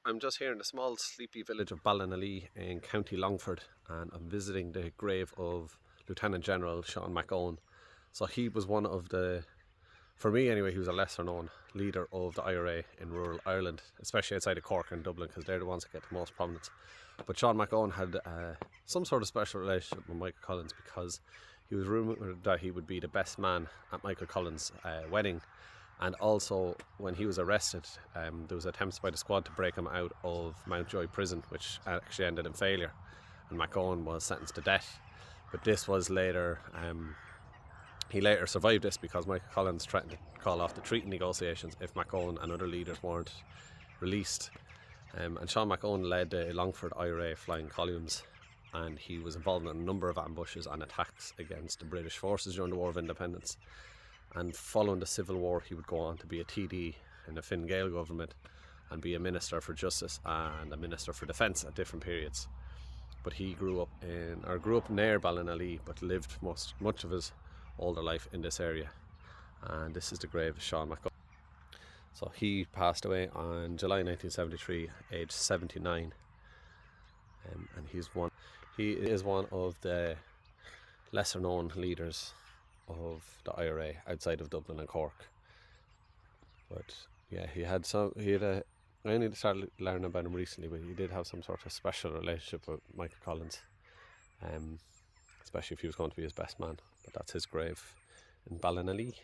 I'm just here in the small sleepy village of Ballinally in County Longford, and I'm visiting the grave of Lieutenant General Sean McOwen. So he was one of the, for me anyway, he was a lesser known leader of the IRA in rural Ireland, especially outside of Cork and Dublin, because they're the ones that get the most prominence. But Sean McOwen had some sort of special relationship with Michael Collins, because he was rumoured that he would be the best man at Michael Collins' wedding. And also, when he was arrested, there was attempts by the squad to break him out of Mountjoy prison, which actually ended in failure, and McOwen was sentenced to death. But this was later, he later survived this because Michael Collins threatened to call off the treaty negotiations if McOwen and other leaders weren't released. And Sean McOwen led the Longford IRA flying columns, and he was involved in a number of ambushes and attacks against the British forces during the War of Independence. And following the Civil War, he would go on to be a TD in the Fine Gael government and be a Minister for Justice and a Minister for Defence at different periods. But he grew up near Ballinally, but lived much of his older life in this area. And this is the grave of Sean McOwen. So he passed away on July 1973, aged 79. And he is one of the lesser known leaders of the IRA outside of Dublin and Cork. But yeah, I only started learning about him recently, but he did have some sort of special relationship with Michael Collins, especially if he was going to be his best man. But that's his grave in Ballinally.